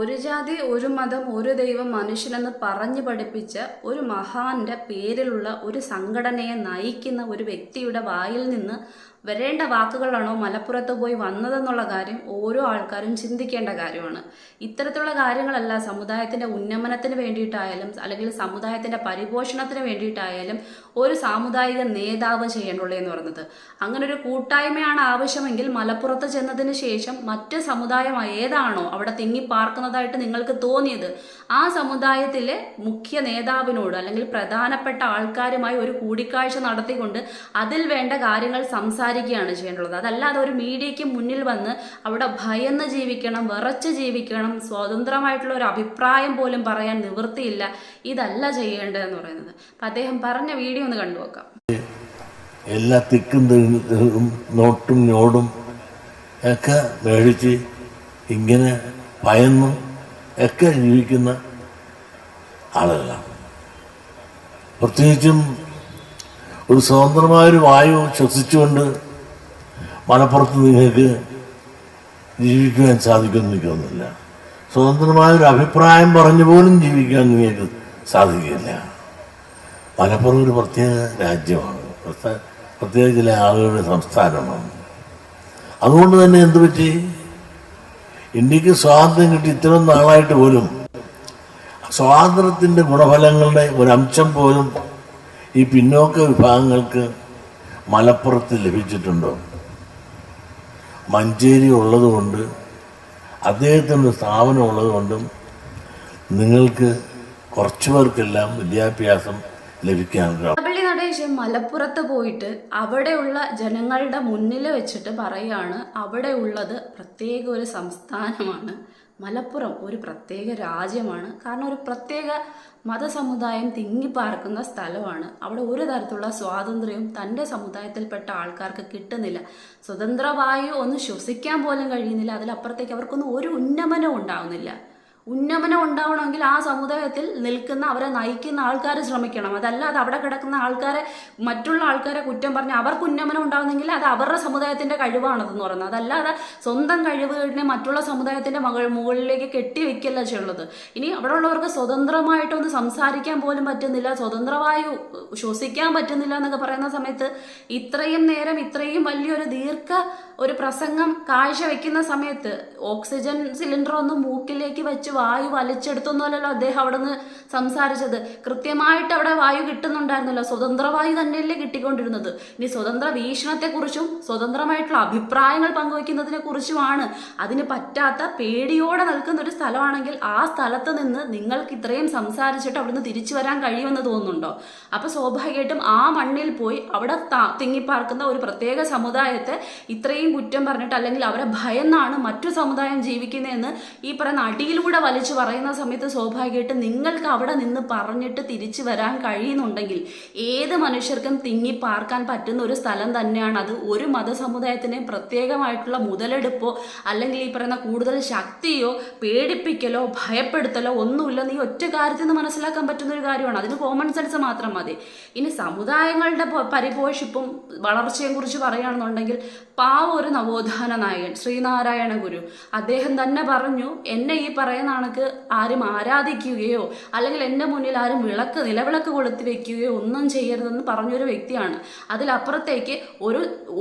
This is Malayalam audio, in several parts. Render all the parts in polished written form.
ഒരു ജാതി ഒരു മതം ഒരു ദൈവം മനുഷ്യനെന്ന് പറഞ്ഞു പഠിപ്പിച്ച ഒരു മഹാന്റെ പേരിലുള്ള ഒരു സംഘടനയെ നയിക്കുന്ന ഒരു വ്യക്തിയുടെ വായിൽ നിന്ന് വരേണ്ട വാക്കുകളാണോ മലപ്പുറത്ത് പോയി വന്നതെന്നുള്ള കാര്യം ഓരോ ആൾക്കാരും ചിന്തിക്കേണ്ട കാര്യമാണ്. ഇത്തരത്തിലുള്ള കാര്യങ്ങളല്ല സമുദായത്തിന്റെ ഉന്നമനത്തിന് വേണ്ടിയിട്ടായാലും അല്ലെങ്കിൽ സമുദായത്തിന്റെ പരിപോഷണത്തിന് വേണ്ടിയിട്ടായാലും ഒരു സാമുദായിക നേതാവ് ചെയ്യേണ്ടുള്ളതെന്ന് പറയുന്നത്. അങ്ങനെ ഒരു കൂട്ടായ്മയാണ് ആവശ്യമെങ്കിൽ മലപ്പുറത്ത് ചെന്നതിന് ശേഷം മറ്റ് സമുദായം ഏതാണോ അവിടെ തിങ്ങിപ്പാർക്കുന്നതായിട്ട് നിങ്ങൾക്ക് തോന്നിയത് ആ സമുദായത്തിലെ മുഖ്യ നേതാവിനോട് അല്ലെങ്കിൽ പ്രധാനപ്പെട്ട ആൾക്കാരുമായി ഒരു കൂടിക്കാഴ്ച നടത്തിക്കൊണ്ട് അതിൽ വേണ്ട കാര്യങ്ങൾ സംസാരിക്കുകയാണ് ചെയ്യേണ്ടത്. അതല്ലാതെ ഒരു മീഡിയയ്ക്ക് മുന്നിൽ വന്ന് അവിടെ ഭയന്ന് ജീവിക്കണം, വിറച്ച് ജീവിക്കണം, സ്വതന്ത്രമായിട്ടുള്ള ഒരു അഭിപ്രായം പോലും പറയാൻ നിവൃത്തിയില്ല, ഇതല്ല ചെയ്യേണ്ടതെന്ന് പറയുന്നത്. അപ്പം അദ്ദേഹം പറഞ്ഞ വീഡിയോ ഒന്ന് കണ്ടുവെക്കാം. എല്ലാ തിക്കും നോട്ടും ഞോടും ഒക്കെ മേടിച്ച് ഇങ്ങനെ ഭയന്നും ഒക്കെ ജീവിക്കുന്ന ആളുകളാണ്. പ്രത്യേകിച്ചും ഒരു സ്വതന്ത്രമായൊരു വായു ശ്വസിച്ചുകൊണ്ട് മലപ്പുറത്ത് നിങ്ങൾക്ക് ജീവിക്കുവാൻ സാധിക്കുമെന്ന് എനിക്ക് തോന്നുന്നില്ല. സ്വതന്ത്രമായൊരു അഭിപ്രായം പറഞ്ഞു പോലും ജീവിക്കാൻ നിങ്ങൾക്ക് സാധിക്കില്ല. മലപ്പുറം ഒരു പ്രത്യേക രാജ്യമാണ്, പ്രത്യേക ചില ആളുകളുടെ സംസ്ഥാനമാണ്. അതുകൊണ്ട് തന്നെ എന്ത് പറ്റി, ഇന്ത്യക്ക് സ്വാതന്ത്ര്യം കിട്ടി ഇത്രയും നാളായിട്ട് പോലും സ്വാതന്ത്ര്യത്തിൻ്റെ ഗുണഫലങ്ങളുടെ ഒരംശം പോലും ഈ പിന്നോക്ക വിഭാഗങ്ങൾക്ക് മലപ്പുറത്ത് ലഭിച്ചിട്ടുണ്ടോ? മഞ്ചേരി ഉള്ളതുകൊണ്ട്, അദ്ദേഹത്തിൻ്റെ സ്ഥാപനം ഉള്ളതുകൊണ്ടും നിങ്ങൾക്ക് കുറച്ചു പേർക്കെല്ലാം വിദ്യാഭ്യാസം ലഭിക്കാനുള്ള നടേശൻ മലപ്പുറത്ത് പോയിട്ട് അവിടെയുള്ള ജനങ്ങളുടെ മുന്നിൽ വെച്ചിട്ട് പറയാണ് അവിടെ ഉള്ളത് പ്രത്യേക ഒരു സംസ്ഥാനമാണ്, മലപ്പുറം ഒരു പ്രത്യേക രാജ്യമാണ്. കാരണം ഒരു പ്രത്യേക മതസമുദായം തിങ്ങിപ്പാർക്കുന്ന സ്ഥലമാണ്. അവിടെ ഒരു തരത്തിലുള്ള സ്വാതന്ത്ര്യവും തൻ്റെ സമുദായത്തിൽപ്പെട്ട ആൾക്കാർക്ക് കിട്ടുന്നില്ല. സ്വതന്ത്രവായു ഒന്ന് ശ്വസിക്കാൻ പോലും കഴിയുന്നില്ല. അതിലപ്പുറത്തേക്ക് അവർക്കൊന്നും ഒരു ഉന്നമനം ഉണ്ടാവുന്നില്ല. ഉന്നമനം ഉണ്ടാവണമെങ്കിൽ ആ സമുദായത്തിൽ നിൽക്കുന്ന അവരെ നയിക്കുന്ന ആൾക്കാർ ശ്രമിക്കണം. അതല്ലാതെ അവിടെ കിടക്കുന്ന ആൾക്കാരെ, മറ്റുള്ള ആൾക്കാരെ കുറ്റം പറഞ്ഞ് അവർക്ക് ഉന്നമനം ഉണ്ടാവുന്നെങ്കിൽ അത് അവരുടെ സമുദായത്തിന്റെ കഴിവാണതെന്ന് പറയുന്നത്. അതല്ലാതെ സ്വന്തം കഴിവുകളിനെ മറ്റുള്ള സമുദായത്തിന്റെ മുകളിലേക്ക് കെട്ടിവെക്കല്ല ചെയ്യുള്ളത്. ഇനി അവിടെ ഉള്ളവർക്ക് സ്വതന്ത്രമായിട്ടൊന്ന് സംസാരിക്കാൻ പോലും പറ്റുന്നില്ല, സ്വതന്ത്രവായു ശ്വസിക്കാൻ പറ്റുന്നില്ല എന്നൊക്കെ പറയുന്ന സമയത്ത് ഇത്രയും നേരം ഇത്രയും വലിയൊരു ഒരു പ്രസംഗം കാഴ്ചവെക്കുന്ന സമയത്ത് ഓക്സിജൻ സിലിണ്ടർ ഒന്നും മൂക്കിലേക്ക് വെച്ച് വായു വലിച്ചെടുത്തൊന്നുമല്ലല്ലോ അദ്ദേഹം അവിടെ നിന്ന് സംസാരിച്ചത്. കൃത്യമായിട്ട് അവിടെ വായു കിട്ടുന്നുണ്ടായിരുന്നല്ലോ, സ്വതന്ത്ര വായു തന്നെയല്ലേ കിട്ടിക്കൊണ്ടിരുന്നത്. ഇനി സ്വതന്ത്ര വീക്ഷണത്തെക്കുറിച്ചും സ്വതന്ത്രമായിട്ടുള്ള അഭിപ്രായങ്ങൾ പങ്കുവയ്ക്കുന്നതിനെ കുറിച്ചുമാണ്. അതിന് പറ്റാത്ത പേടിയോടെ നിൽക്കുന്ന ഒരു സ്ഥലമാണെങ്കിൽ ആ സ്ഥലത്ത് നിന്ന് നിങ്ങൾക്ക് ഇത്രയും സംസാരിച്ചിട്ട് അവിടുന്ന് തിരിച്ചു വരാൻ കഴിയുമെന്ന് തോന്നുന്നുണ്ടോ? അപ്പൊ സ്വാഭാവികമായിട്ടും ആ മണ്ണിൽ പോയി അവിടെ തിങ്ങിപ്പാർക്കുന്ന ഒരു പ്രത്യേക സമുദായത്തെ ഇത്രയും കുറ്റം പറഞ്ഞിട്ട് അല്ലെങ്കിൽ അവരെ ഭയന്നാണ് മറ്റു സമുദായം ജീവിക്കുന്നതെന്ന് ഈ പറയുന്ന അടിയിലൂടെ വലിച്ചു പറയുന്ന സമയത്ത് സ്വാഭാവികമായിട്ട് നിങ്ങൾക്ക് അവിടെ നിന്ന് പറഞ്ഞിട്ട് തിരിച്ചു വരാൻ കഴിയുന്നുണ്ടെങ്കിൽ ഏത് മനുഷ്യർക്കും തിങ്ങിപ്പാർക്കാൻ പറ്റുന്ന ഒരു സ്ഥലം തന്നെയാണ് അത്. ഒരു മതസമുദായത്തിന് പ്രത്യേകമായിട്ടുള്ള മുതലെടുപ്പോ അല്ലെങ്കിൽ ഈ പറയുന്ന കൂടുതൽ ശക്തിയോ പേടിപ്പിക്കലോ ഭയപ്പെടുത്തലോ ഒന്നുമില്ലെന്ന് ഈ ഒറ്റ കാര്യത്തിൽ നിന്ന് മനസ്സിലാക്കാൻ പറ്റുന്ന ഒരു കാര്യമാണ്. അതിന് കോമൺ സെൻസ് മാത്രം മതി. ഇനി സമുദായങ്ങളുടെ പരിപോഷിപ്പും വളർച്ചയെ കുറിച്ച് പറയുകയാണെന്നുണ്ടെങ്കിൽ ഒരു നവോത്ഥാന നായകൻ ശ്രീനാരായണ ഗുരു അദ്ദേഹം തന്നെ പറഞ്ഞു, എന്നെ ഈ പറയുന്ന കണക്ക് ആരും ആരാധിക്കുകയോ അല്ലെങ്കിൽ എൻ്റെ മുന്നിൽ ആരും നിലവിളക്ക് കൊളുത്തി വെക്കുകയോ ഒന്നും ചെയ്യരുതെന്ന് പറഞ്ഞൊരു വ്യക്തിയാണ്. അതിലപ്പുറത്തേക്ക്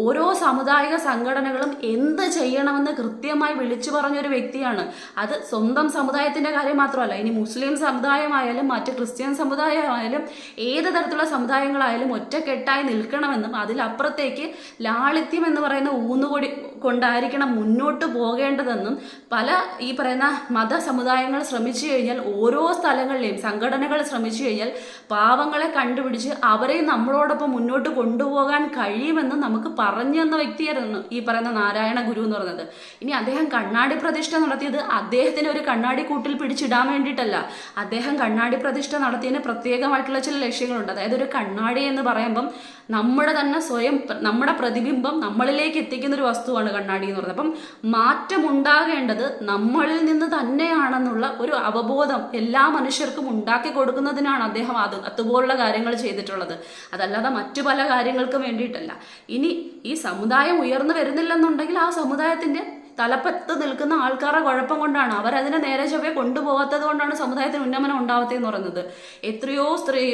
ഓരോ സാമുദായിക സംഘടനകളും എന്ത് ചെയ്യണമെന്ന് കൃത്യമായി വിളിച്ചു പറഞ്ഞൊരു വ്യക്തിയാണ്. അത് സ്വന്തം സമുദായത്തിന്റെ കാര്യം മാത്രമല്ല, ഇനി മുസ്ലിം സമുദായമായാലും മറ്റ് ക്രിസ്ത്യൻ സമുദായമായാലും ഏത് തരത്തിലുള്ള സമുദായങ്ങളായാലും ഒറ്റക്കെട്ടായി നിൽക്കണമെന്നും അതിലപ്പുറത്തേക്ക് ലാളിത്യം എന്ന് പറയുന്ന ഊന്നുകൊടി കൊണ്ടായിരിക്കണം മുന്നോട്ട് പോകേണ്ടതെന്നും പല ഈ പറയുന്ന മതസമുദായങ്ങൾ ശ്രമിച്ചു കഴിഞ്ഞാൽ, ഓരോ സ്ഥലങ്ങളിലെയും സംഘടനകൾ ശ്രമിച്ചു കഴിഞ്ഞാൽ പാവങ്ങളെ കണ്ടുപിടിച്ച് അവരെ നമ്മളോടൊപ്പം മുന്നോട്ട് കൊണ്ടുപോകാൻ കഴിയുമെന്ന് നമുക്ക് പറഞ്ഞു തന്ന വ്യക്തിയായിരുന്നു ഈ പറയുന്ന നാരായണ ഗുരു എന്ന് പറയുന്നത്. ഇനി അദ്ദേഹം കണ്ണാടി പ്രതിഷ്ഠ നടത്തിയത് അദ്ദേഹത്തിന് ഒരു കണ്ണാടി കൂട്ടിൽ പിടിച്ചിടാൻ വേണ്ടിയിട്ടല്ല. അദ്ദേഹം കണ്ണാടി പ്രതിഷ്ഠ നടത്തിയതിന് പ്രത്യേകമായിട്ടുള്ള ചില ലക്ഷ്യങ്ങളുണ്ട്. അതായത് ഒരു കണ്ണാടി എന്ന് പറയുമ്പം നമ്മുടെ തന്നെ സ്വയം നമ്മുടെ പ്രതിബിംബം നമ്മളിലേക്ക് എത്തിക്കുന്ന ഒരു വസ്തുവാണ് കണ്ണാടി എന്ന് പറയുന്നത്. അപ്പം മാറ്റം ഉണ്ടാകേണ്ടത് നമ്മളിൽ നിന്ന് തന്നെയാണെന്നുള്ള ഒരു അവബോധം എല്ലാ മനുഷ്യർക്കും ഉണ്ടാക്കി കൊടുക്കുന്നതിനാണ് അദ്ദേഹം അതുപോലുള്ള കാര്യങ്ങൾ ചെയ്തിട്ടുള്ളത്. അതല്ലാതെ മറ്റു പല കാര്യങ്ങൾക്കും വേണ്ടിയിട്ടല്ല. ഇനി ഈ സമുദായം ഉയർന്നു വരുന്നില്ലെന്നുണ്ടെങ്കിൽ ആ സമുദായത്തിന്റെ തലപ്പത്ത് നിൽക്കുന്ന ആൾക്കാരുടെ കുഴപ്പം കൊണ്ടാണ്. അവരതിനെ നേരെ ചൊവ്വേ കൊണ്ടുപോകാത്തത് കൊണ്ടാണ് സമുദായത്തിന് ഉന്നമനം ഉണ്ടാവത്തേന്ന് പറയുന്നത്. എത്രയോ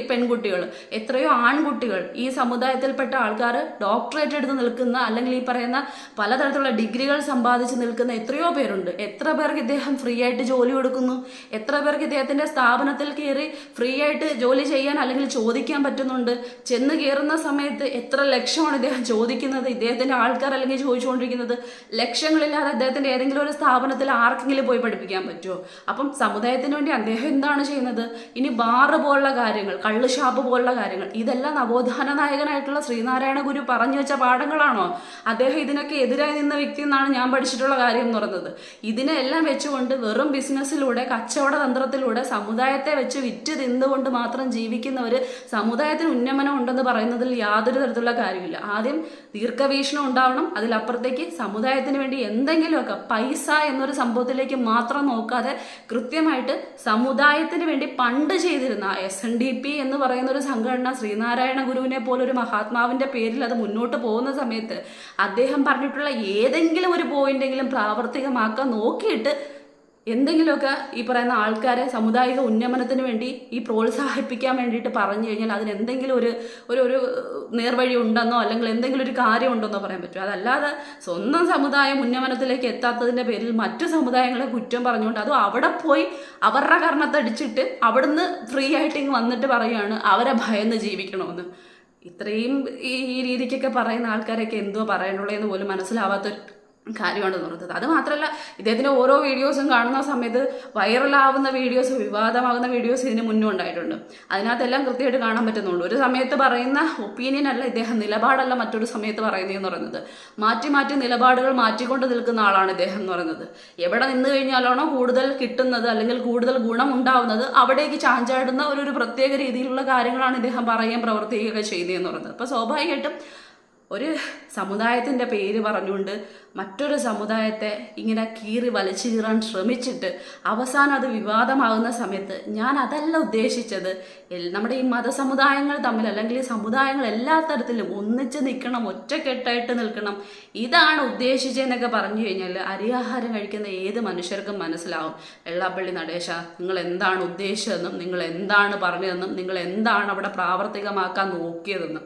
പെൺകുട്ടികൾ, എത്രയോ ആൺകുട്ടികൾ, ഈ സമുദായത്തിൽപ്പെട്ട ആൾക്കാർ ഡോക്ടറേറ്റ് എടുത്ത് നിൽക്കുന്ന, അല്ലെങ്കിൽ ഈ പറയുന്ന പലതരത്തിലുള്ള ഡിഗ്രികൾ സമ്പാദിച്ച് നിൽക്കുന്ന എത്രയോ പേരുണ്ട്. എത്ര പേർക്ക് ഇദ്ദേഹം ഫ്രീ ആയിട്ട് ജോലി കൊടുക്കുന്നു? എത്ര പേർക്ക് ഇദ്ദേഹത്തിന്റെ സ്ഥാപനത്തിൽ കയറി ഫ്രീ ആയിട്ട് ജോലി ചെയ്യാൻ അല്ലെങ്കിൽ ചോദിക്കാൻ പറ്റുന്നുണ്ട്? ചെന്ന് കയറുന്ന സമയത്ത് എത്ര ലക്ഷമാണ് ഇദ്ദേഹം ചോദിക്കുന്നത്, ഇദ്ദേഹത്തിന്റെ ആൾക്കാർ അല്ലെങ്കിൽ ചോദിച്ചുകൊണ്ടിരിക്കുന്നത്? ലക്ഷങ്ങളില്ലാതെ അദ്ദേഹത്തിന്റെ ഏതെങ്കിലും ഒരു സ്ഥാപനത്തിൽ ആർക്കെങ്കിലും പോയി പഠിപ്പിക്കാൻ പറ്റുമോ? അപ്പം സമുദായത്തിന് വേണ്ടി അദ്ദേഹം എന്താണ് ചെയ്യുന്നത്? ഇനി ബാറ് പോലുള്ള കാര്യങ്ങൾ, കള്ളുഷാപ്പ് പോലുള്ള കാര്യങ്ങൾ, ഇതെല്ലാം നവോത്ഥാന നായകനായിട്ടുള്ള ശ്രീനാരായണ ഗുരു പറഞ്ഞു വെച്ച പാഠങ്ങളാണോ? അദ്ദേഹം ഇതിനൊക്കെ എതിരായി നിന്ന വ്യക്തി എന്നാണ് ഞാൻ പഠിച്ചിട്ടുള്ള കാര്യം എന്ന് പറയുന്നത്. ഇതിനെല്ലാം വെച്ചുകൊണ്ട് വെറും ബിസിനസ്സിലൂടെ, കച്ചവട തന്ത്രത്തിലൂടെ സമുദായത്തെ വെച്ച് വിറ്റ് തിന്നുകൊണ്ട് മാത്രം ജീവിക്കുന്നവർ സമുദായത്തിന് ഉന്നമനം ഉണ്ടെന്ന് പറയുന്നതിൽ യാതൊരു തരത്തിലുള്ള കാര്യമില്ല. ആദ്യം ദീർഘവീക്ഷണം ഉണ്ടാവണം. അതിലപ്പുറത്തേക്ക് സമുദായത്തിന് വേണ്ടി എന്തെങ്കിലുമൊക്കെ പൈസ എന്നൊരു സംഭവത്തിലേക്ക് മാത്രം നോക്കാതെ കൃത്യമായിട്ട് സമുദായത്തിന് വേണ്ടി പണ്ട് ചെയ്തിരുന്ന SNDP എന്ന് പറയുന്ന ഒരു സംഘടന, ശ്രീനാരായണ ഗുരുവിനെ പോലൊരു മഹാത്മാവിന്റെ പേരിൽ അത് മുന്നോട്ട് പോകുന്ന സമയത്ത് അദ്ദേഹം പറഞ്ഞിട്ടുള്ള ഏതെങ്കിലും ഒരു പോയിന്റെങ്കിലും പ്രാവർത്തികമാക്കാൻ നോക്കിയിട്ട് എന്തെങ്കിലുമൊക്കെ ഈ പറയുന്ന ആൾക്കാരെ സമുദായിക ഉന്നമനത്തിന് വേണ്ടി ഈ പ്രോത്സാഹിപ്പിക്കാൻ വേണ്ടിയിട്ട് പറഞ്ഞു കഴിഞ്ഞാൽ അതിന് എന്തെങ്കിലും ഒരു നേർവഴി ഉണ്ടെന്നോ അല്ലെങ്കിൽ എന്തെങ്കിലും ഒരു കാര്യം ഉണ്ടെന്നോ പറയാൻ പറ്റും. അതല്ലാതെ സ്വന്തം സമുദായം ഉന്നമനത്തിലേക്ക് എത്താത്തതിൻ്റെ പേരിൽ മറ്റു സമുദായങ്ങളെ കുറ്റം പറഞ്ഞുകൊണ്ട്, അതും അവിടെ പോയി അവരുടെ കർണത്തടിച്ചിട്ട് അവിടുന്ന് ഫ്രീ ആയിട്ട് ഇങ്ങ് വന്നിട്ട് പറയുകയാണ് അവരെ ഭയന്ന് ജീവിക്കണമെന്ന്. ഇത്രയും ഈ രീതിക്കൊക്കെ പറയുന്ന ആൾക്കാരൊക്കെ എന്തോ പറയാനുള്ളതെന്ന് പോലും മനസ്സിലാവാത്തൊരു കാര്യമാണെന്ന് പറയുന്നത്. അത് മാത്രമല്ല, ഇദ്ദേഹത്തിൻ്റെ ഓരോ വീഡിയോസും കാണുന്ന സമയത്ത് വൈറലാവുന്ന വീഡിയോസ്, വിവാദമാകുന്ന വീഡിയോസ് ഇതിന് മുന്നേ ഉണ്ടായിട്ടുണ്ട്. അതിനകത്തെല്ലാം കൃത്യമായിട്ട് കാണാൻ പറ്റുന്നുള്ളൂ. ഒരു സമയത്ത് പറയുന്ന ഒപ്പീനിയൻ അല്ല ഇദ്ദേഹം, നിലപാടല്ല മറ്റൊരു സമയത്ത് പറയുന്നതെന്ന് പറയുന്നത്. മാറ്റി മാറ്റി നിലപാടുകൾ മാറ്റിക്കൊണ്ട് നിൽക്കുന്ന ആളാണ് ഇദ്ദേഹം എന്ന് പറയുന്നത്. എവിടെ നിന്ന് കഴിഞ്ഞാലാണോ കൂടുതൽ കിട്ടുന്നത് അല്ലെങ്കിൽ കൂടുതൽ ഗുണം ഉണ്ടാവുന്നത് അവിടേക്ക് ചാഞ്ചാടുന്ന ഒരു പ്രത്യേക രീതിയിലുള്ള കാര്യങ്ങളാണ് ഇദ്ദേഹം പറയുകയും പ്രവർത്തിക്കുകയൊക്കെ ചെയ്യുന്നതെന്ന് പറയുന്നത്. അപ്പോൾ സ്വാഭാവികമായിട്ടും ഒരു സമുദായത്തിൻ്റെ പേര് പറഞ്ഞുകൊണ്ട് മറ്റൊരു സമുദായത്തെ ഇങ്ങനെ കീറി വലിച്ചു കീറാൻ ശ്രമിച്ചിട്ട് അവസാനം അത് വിവാദമാകുന്ന സമയത്ത് ഞാൻ അതല്ല ഉദ്ദേശിച്ചത്, നമ്മുടെ ഈ മതസമുദായങ്ങൾ തമ്മിൽ അല്ലെങ്കിൽ ഈ സമുദായങ്ങൾ എല്ലാ തരത്തിലും ഒന്നിച്ച് നിൽക്കണം, ഒറ്റക്കെട്ടായിട്ട് നിൽക്കണം, ഇതാണ് ഉദ്ദേശിച്ചതെന്നൊക്കെ പറഞ്ഞു കഴിഞ്ഞാൽ അരിയാഹാരം കഴിക്കുന്ന ഏത് മനുഷ്യർക്കും മനസ്സിലാവും വെള്ളാപ്പള്ളി നടേശ നിങ്ങൾ എന്താണ് ഉദ്ദേശിച്ചതെന്നും നിങ്ങൾ എന്താണ് പറഞ്ഞതെന്നും നിങ്ങൾ എന്താണ് അവിടെ പ്രാവർത്തികമാക്കാൻ നോക്കിയതെന്നും.